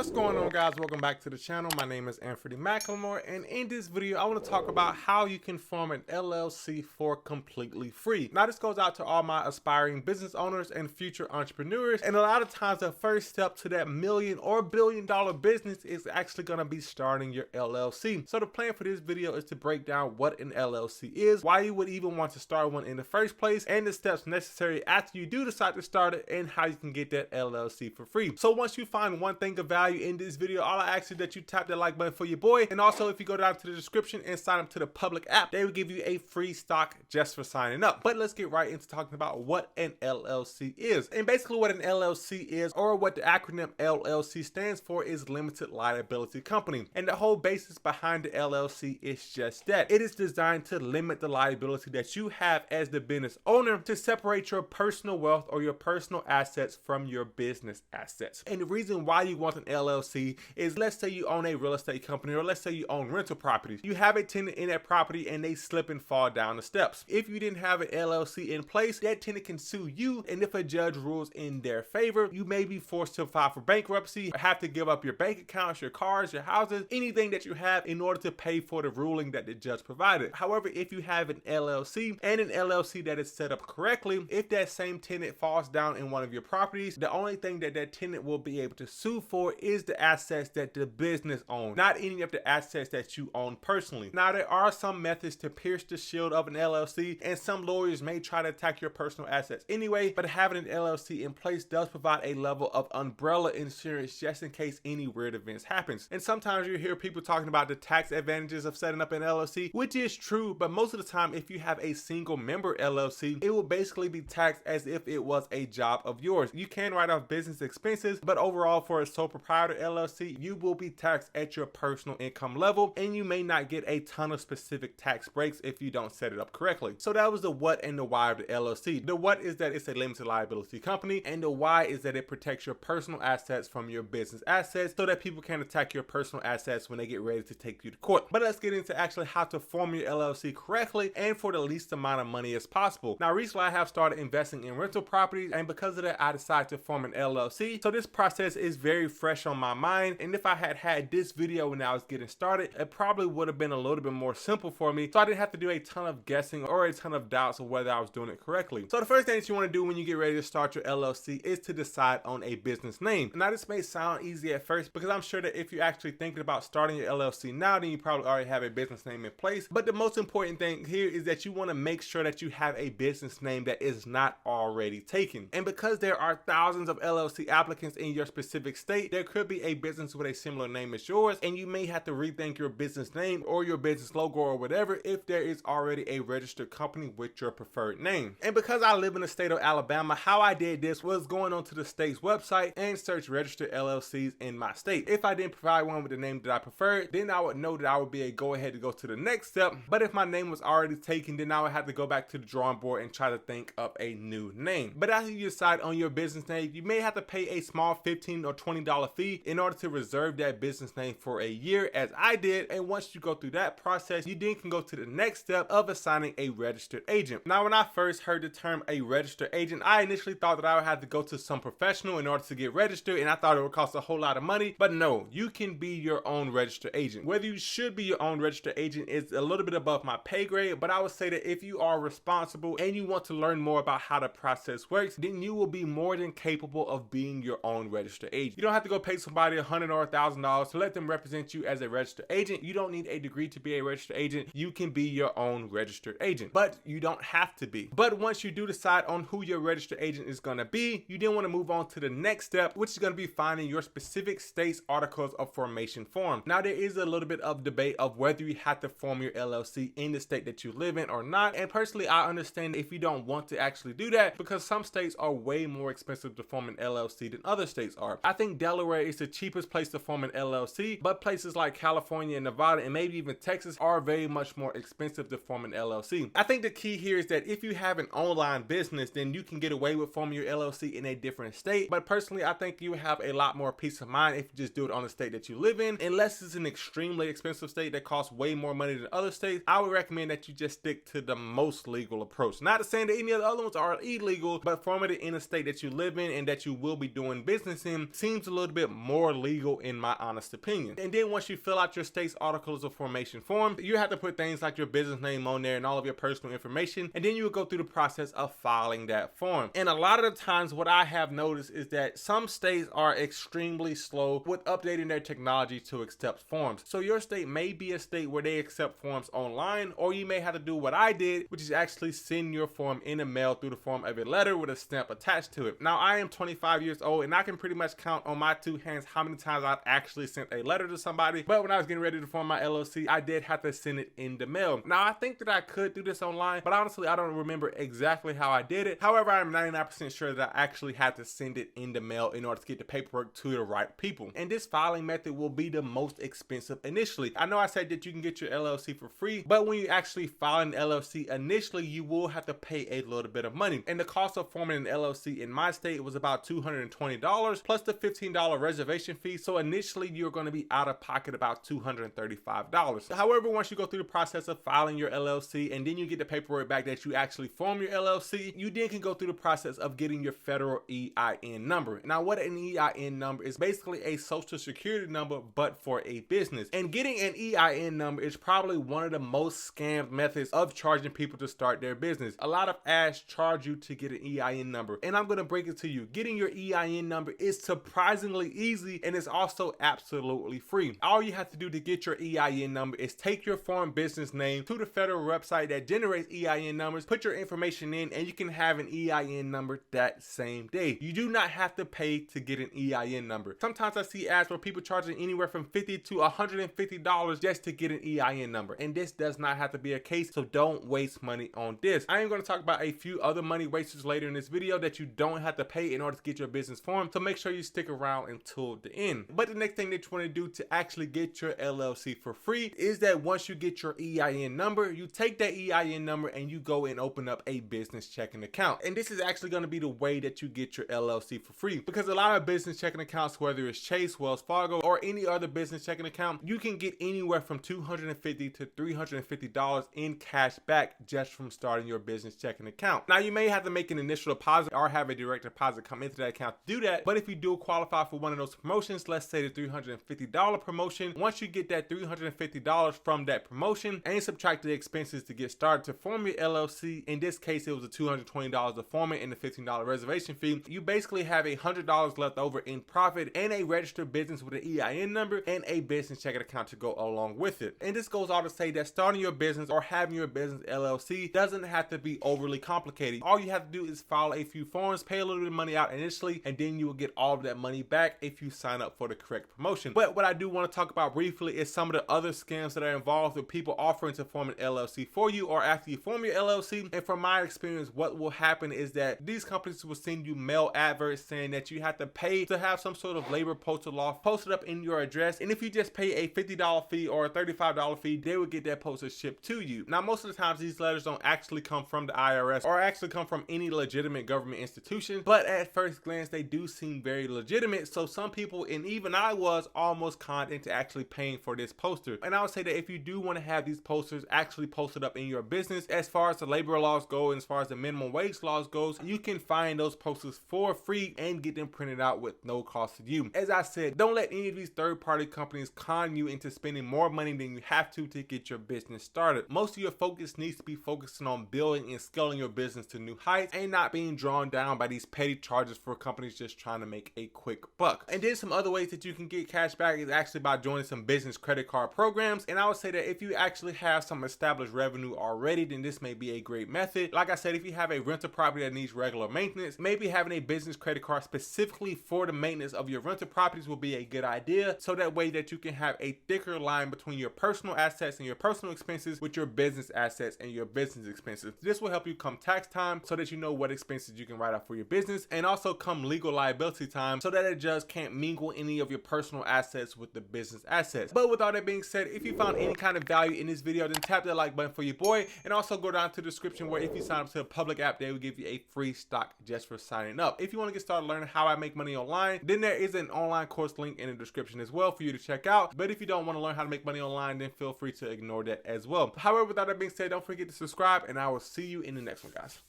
What's going on, guys? Welcome back to the channel. My name is Anfernee, and in this video I want to talk about how you can form an LLC for completely free. Now this goes out to all my aspiring business owners and future entrepreneurs, and a lot of times the first step to that million or billion-dollar business is actually going to be starting your LLC. So the plan for this video is to break down what an LLC is, why you would even want to start one in the first place, and the steps necessary after you do decide to start it, and how you can get that LLC for free. So once you find one thing of value in this video, all I ask is that you tap that like button for your boy, and also if you go down to the description and sign up to the public app, they will give you a free stock just for signing up. But let's get right into talking about what an LLC is. And basically what an LLC is, or what the acronym LLC stands for, is limited liability company. And the whole basis behind the LLC is just that. It is designed to limit the liability that you have as the business owner, to separate your personal wealth or your personal assets from your business assets. And the reason why you want an LLC is, let's say you own a real estate company, or let's say you own rental properties. You have a tenant in that property and they slip and fall down the steps. If you didn't have an LLC in place, that tenant can sue you, and if a judge rules in their favor, you may be forced to file for bankruptcy, or have to give up your bank accounts, your cars, your houses, anything that you have in order to pay for the ruling that the judge provided. However, if you have an LLC, and an LLC that is set up correctly, if that same tenant falls down in one of your properties, the only thing that that tenant will be able to sue for is the assets that the business owns, not any of the assets that you own personally. Now, there are some methods to pierce the shield of an LLC, and some lawyers may try to attack your personal assets anyway, but having an LLC in place does provide a level of umbrella insurance just in case any weird events happens. And sometimes you hear people talking about the tax advantages of setting up an LLC, which is true, but most of the time if you have a single member LLC, it will basically be taxed as if it was a job of yours. You can write off business expenses, but overall for a sole proprietor LLC, you will be taxed at your personal income level, and you may not get a ton of specific tax breaks if you don't set it up correctly. So that was the what and the why of the LLC. The what is that it's a limited liability company, and the why is that it protects your personal assets from your business assets, so that people can't attack your personal assets when they get ready to take you to court. But let's get into actually how to form your LLC correctly and for the least amount of money as possible. Now recently I have started investing in rental properties, and because of that I decided to form an LLC. So this process is very fresh on my mind, and if I had this video when I was getting started, it probably would have been a little bit more simple for me, so I didn't have to do a ton of guessing or a ton of doubts of whether I was doing it correctly. So the first thing that you want to do when you get ready to start your LLC is to decide on a business name. Now this may sound easy at first, because I'm sure that if you're actually thinking about starting your LLC now, then you probably already have a business name in place. But the most important thing here is that you want to make sure that you have a business name that is not already taken. And because there are thousands of LLC applicants in your specific state, there could be a business with a similar name as yours, and you may have to rethink your business name or your business logo or whatever if there is already a registered company with your preferred name. And because I live in the state of Alabama, how I did this was going onto the state's website and search registered LLCs in my state. If I didn't provide one with the name that I preferred, then I would know that I would be a go ahead to go to the next step. But if my name was already taken, then I would have to go back to the drawing board and try to think of a new name. But after you decide on your business name, you may have to pay a small $15 or $20 fee in order to reserve that business name for a year, as I did. And once you go through that process, you then can go to the next step of assigning a registered agent. Now when I first heard the term a registered agent, I initially thought that I would have to go to some professional in order to get registered, and I thought it would cost a whole lot of money. But no, you can be your own registered agent. Whether you should be your own registered agent is a little bit above my pay grade, but I would say that if you are responsible and you want to learn more about how the process works, then you will be more than capable of being your own registered agent. You don't have to go pay somebody $100 or $1,000 to let them represent you as a registered agent. You don't need a degree to be a registered agent. You can be your own registered agent, but you don't have to be. But once you do decide on who your registered agent is going to be, you then want to move on to the next step, which is going to be finding your specific state's articles of formation form. Now there is a little bit of debate of whether you have to form your LLC in the state that you live in or not, and personally I understand if you don't want to actually do that, because some states are way more expensive to form an LLC than other states are. I think Delaware is the cheapest place to form an LLC, but places like California and Nevada and maybe even Texas are very much more expensive to form an LLC. I think the key here is that if you have an online business, then you can get away with forming your LLC in a different state. But personally, I think you have a lot more peace of mind if you just do it on the state that you live in. Unless it's an extremely expensive state that costs way more money than other states, I would recommend that you just stick to the most legal approach. Not to say that any of the other ones are illegal, but forming it in a state that you live in and that you will be doing business in seems a little bit more legal in my honest opinion. And then once you fill out your state's articles of formation form, you have to put things like your business name on there and all of your personal information, and then you will go through the process of filing that form. And a lot of the times what I have noticed is that some states are extremely slow with updating their technology to accept forms. So your state may be a state where they accept forms online, or you may have to do what I did, which is actually send your form in the mail through the form of a letter with a stamp attached to it. Now I am 25 years old and I can pretty much count on my two hands how many times I've actually sent a letter to somebody, but when I was getting ready to form my LLC, I did have to send it in the mail. Now I think that I could do this online, but honestly I don't remember exactly how I did it. However, I'm 99% sure that I actually had to send it in the mail in order to get the paperwork to the right people. And this filing method will be the most expensive initially. I know I said that you can get your LLC for free, but when you actually file an LLC initially, you will have to pay a little bit of money. And the cost of forming an LLC in my state was about $220 plus the $15 reservation fee. So initially you're going to be out of pocket about $235. However, once you go through the process of filing your LLC and then you get the paperwork back that you actually form your LLC, you then can go through the process of getting your federal EIN number. Now what an EIN number is basically a social security number, but for a business. And getting an EIN number is probably one of the most scammed methods of charging people to start their business. A lot of ads charge you to get an EIN number, and I'm going to break it to you. Getting your EIN number is surprisingly easy, and it's also absolutely free. All you have to do to get your EIN number is take your foreign business name to the federal website that generates EIN numbers, put your information in, and you can have an EIN number that same day. You do not have to pay to get an EIN number. Sometimes I see ads where people charging anywhere from $50 to $150 just to get an EIN number, and this does not have to be a case, so don't waste money on this. I am going to talk about a few other money wasters later in this video that you don't have to pay in order to get your business formed, so make sure you stick around until the end. But the next thing that you want to do to actually get your LLC for free is that once you get your EIN number, you take that EIN number and you go and open up a business checking account. And this is actually going to be the way that you get your LLC for free, because a lot of business checking accounts, whether it's Chase, Wells Fargo, or any other business checking account, you can get anywhere from $250 to $350 in cash back just from starting your business checking account. Now you may have to make an initial deposit or have a direct deposit come into that account to do that, but if you do qualify for one of those promotions, let's say the $350 promotion, once you get that $350 from that promotion and subtract the expenses to get started to form your LLC, in this case it was a $220 to form it and the $15 reservation fee, you basically have $100 left over in profit and a registered business with an EIN number and a business checking account to go along with it. And this goes on to say that starting your business or having your business LLC doesn't have to be overly complicated. All you have to do is file a few forms, pay a little bit of money out initially, and then you will get all of that money back if you sign up for the correct promotion. But what I do want to talk about briefly is some of the other scams that are involved with people offering to form an LLC for you or after you form your LLC. And from my experience, what will happen is that these companies will send you mail adverts saying that you have to pay to have some sort of labor postal law posted up in your address, and if you just pay a $50 fee or a $35 fee, they will get that postage shipped to you. Now most of the times these letters don't actually come from the IRS or actually come from any legitimate government institution, but at first glance they do seem very legitimate. So some people, and even I was, almost conned into actually paying for this poster. And I would say that if you do want to have these posters actually posted up in your business, as far as the labor laws go and as far as the minimum wage laws goes, you can find those posters for free and get them printed out with no cost to you. As I said, don't let any of these third-party companies con you into spending more money than you have to get your business started. Most of your focus needs to be focusing on building and scaling your business to new heights and not being drawn down by these petty charges for companies just trying to make a quick buck. And then some other ways that you can get cash back is actually by joining some business credit card programs. And I would say that if you actually have some established revenue already, then this may be a great method. Like I said, if you have a rental property that needs regular maintenance, maybe having a business credit card specifically for the maintenance of your rental properties will be a good idea, so that way that you can have a thicker line between your personal assets and your personal expenses with your business assets and your business expenses. This will help you come tax time so that you know what expenses you can write off for your business, and also come legal liability time so that a judge can't mingle any of your personal assets with the business assets. But with all that being said, if you found any kind of value in this video, then tap that like button for your boy, and also go down to the description where if you sign up to a public app, they will give you a free stock just for signing up. If you want to get started learning how I make money online, then there is an online course link in the description as well for you to check out. But if you don't want to learn how to make money online, then feel free to ignore that as well. However, with all that being said, don't forget to subscribe, and I will see you in the next one, guys.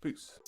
Peace.